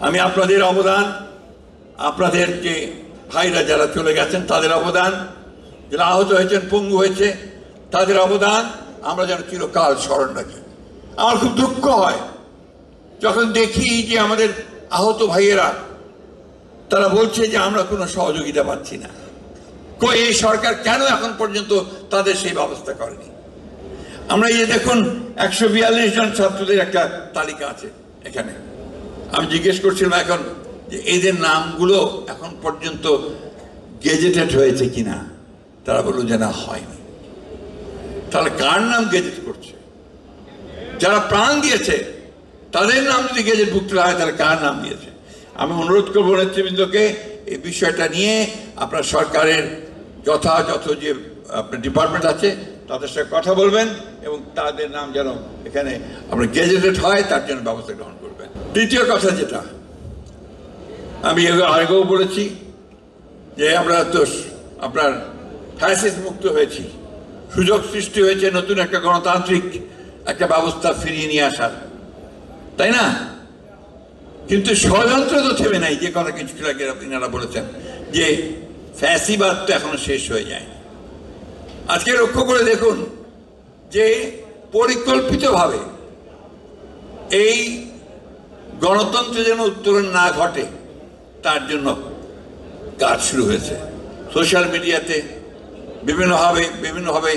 আমি আপনাদের অবদান, আপনাদের যে ভাইরা যারা চলে গেছেন তাদের অবদান, যারা আহত হয়েছেন, পঙ্গু হয়েছে, তাদের অবদান আমরা যেন চিরকাল স্মরণ রাখি। আমার খুব দুঃখ হয় যখন দেখি যে আমাদের আহত ভাইয়েরা তারা বলছে যে আমরা কোনো সহযোগিতা পাচ্ছি না। কই এই সরকার কেন এখন পর্যন্ত তাদের সেই ব্যবস্থা করেনি? আমরা এই যে দেখুন 142 জন ছাত্রদের একটা তালিকা আছে এখানে। আমি জিজ্ঞেস করছিলাম এখন যে এদের নামগুলো এখন পর্যন্ত গেজেটেড হয়েছে কিনা, তারা বলল যে না, হয়নি। তাহলে কার নাম গেজেট করছে? যারা প্রাণ দিয়েছে তাদের নাম যদি গেজেটভুক্ত হয় তাহলে কার নাম দিয়েছে? আমি অনুরোধ করবো নেতৃবৃন্দকে এই বিষয়টা নিয়ে আপনার সরকারের যথাযথ যে আপনার ডিপার্টমেন্ট আছে তাদের সাথে কথা বলবেন এবং তাদের নাম যেন এখানে আপনার গেজেটেড হয় তার জন্য ব্যবস্থা গ্রহণ করবেন। দ্বিতীয় কথা যেটা আমি আগেও বলেছি যে আমরা তো আপনার ফ্যাসিস্ট মুক্ত হয়েছি, সুযোগ সৃষ্টি হয়েছে নতুন একটা গণতান্ত্রিক একটা ব্যবস্থা ফিরিয়ে নিয়ে আসার, তাই না? কিন্তু ষড়যন্ত্র তো থেমে নাই। যে কথা কিছু আগে আপনারা বলেছেন যে ফ্যাসিবাদ তো এখনো শেষ হয়ে যায়। আজকে লক্ষ্য করে দেখুন যে পরিকল্পিতভাবে এই গণতন্ত্র যেন উত্তরণ না ঘটে তার জন্য কাজ শুরু হয়েছে। সোশ্যাল মিডিয়াতে বিভিন্নভাবে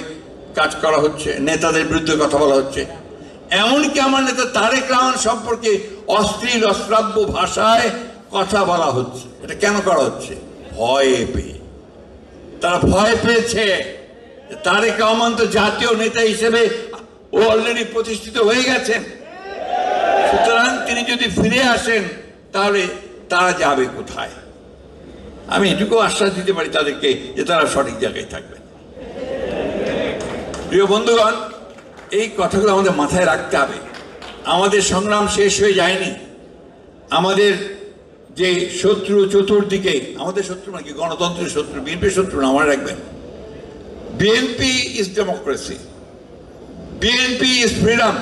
কাজ করা হচ্ছে, নেতাদের বিরুদ্ধে কথা বলা হচ্ছে। এমনকি আমার নেতা তারেক রহমান সম্পর্কে অশ্লীল অশ্রাব্য ভাষায় কথা বলা হচ্ছে। এটা কেন করা হচ্ছে? ভয়ে পেয়ে। তারা ভয় পেয়েছে তারেক রহমান তো জাতীয় নেতা হিসেবে ও অলরেডি প্রতিষ্ঠিত হয়ে গেছেন, সুতরাং তিনি যদি ফিরে আসেন তাহলে তারা যাবে কোথায়? আমি এটুকু আশ্বাস দিতে পারি তাদেরকে যে তারা সঠিক জায়গায় থাকবে। প্রিয় বন্ধুগণ, এই কথাগুলো আমাদের মাথায় রাখতে হবে। আমাদের সংগ্রাম শেষ হয়ে যায়নি। আমাদের যে শত্রু চতুর্দিকে, আমাদের শত্রু নাকি গণতন্ত্রের শত্রু, বিএনপির শত্রু না, মনে রাখবেন। BNP is democracy, BNP is freedom,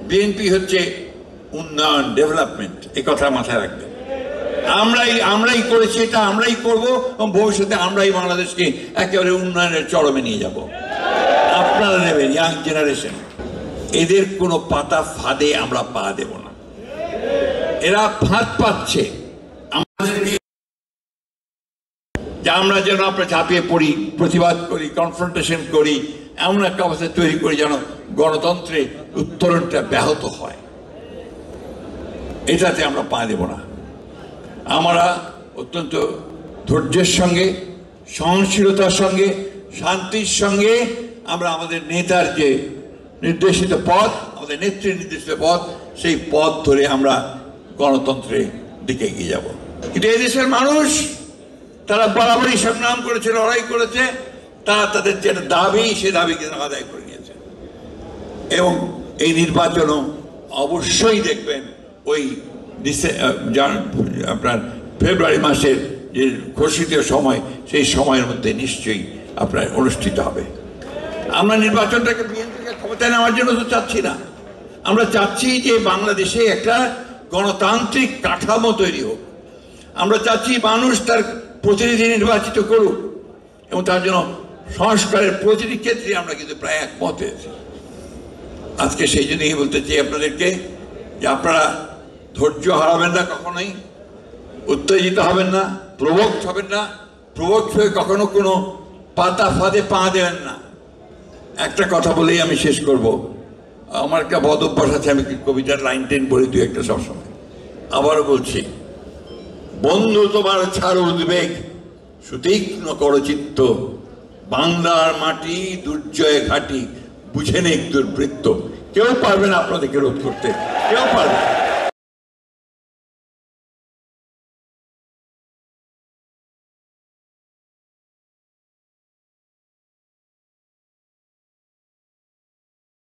BNP হচ্ছে উন্নয়ন, ডেভেলপমেন্ট। এই কথা মাথায় রাখবেন। আমরাই করেছি, এটা আমরাই করব এবং ভবিষ্যতে আমরাই বাংলাদেশকে একেবারে উন্নয়নের চরমে নিয়ে যাব। আপনারা নেবেন, ইয়াং জেনারেশন। এদের কোনো পাতা ফাঁদে আমরা পা দেব না। এরা ফাঁদ পাচ্ছে আমাদেরকে, যে আমরা যেন আমরা ঝাঁপিয়ে পড়ি, প্রতিবাদ করি, কনফ্রন্টেশন করি, এমন একটা অবস্থা তৈরি করি যেন গণতন্ত্রের উত্তরণটা ব্যাহত হয়। এটাতে আমরা পা দেব না। আমরা অত্যন্ত ধৈর্যের সঙ্গে, সহনশীলতার সঙ্গে, শান্তির সঙ্গে আমরা আমাদের নেতার যে নির্দেশিত পথ, আমাদের নেত্রীর নির্দেশিত পথ, সেই পথ ধরে আমরা গণতন্ত্রের দিকে এগিয়ে যাব। কিন্তু এই দেশের মানুষ তারা বরাবরই সংগ্রাম করেছে, লড়াই করেছে, তারা তাদের যেটা দাবি সে দাবিকে আদায় করে নিয়েছে। এবং এই নির্বাচনও অবশ্যই দেখবেন ওই আপনার ফেব্রুয়ারি মাসের যে ঘোষিত সময়, সেই সময়ের মধ্যে নিশ্চয়ই আপনার অনুষ্ঠিত হবে। আমরা নির্বাচনটাকে বিএনপিকে ক্ষমতায় নেওয়ার জন্য তো চাচ্ছি না। আমরা চাচ্ছি যে বাংলাদেশে একটা গণতান্ত্রিক কাঠামো তৈরি হোক। আমরা চাচ্ছি মানুষ তার প্রতিনিধি নির্বাচিত করুক এবং তার জন্য সংস্কারের প্রতিটি ক্ষেত্রে আমরা কিন্তু প্রায় একমত হয়েছি। আজকে সেই জন্যই বলতে চাই আপনাদেরকে যে আপনারা ধৈর্য হারাবেন না, কখনোই উত্তেজিত হবেন না, প্রভোক্ট হবেন না, প্রভোক্ট হয়ে কখনো কোনো পাতা ফাঁদে পা দেবেন না। একটা কথা বলেই আমি শেষ করব। আমার একটা বদ অভ্যাস আছে, আমি কবিতার লাইন টেন বলি দুই একটা সবসময়। আবারও বলছি, বন্ধু তোমার ছাড়ো উদ্বেগ, সুতীক্ষ্ণ করো চিত্ত, বাংলার মাটি দুর্জয় ঘাটি, বুঝে নেই দুর্বৃত্ত। কেউ পারবে না আপনাদেরকে রোধ করতে, কেউ পারবে না।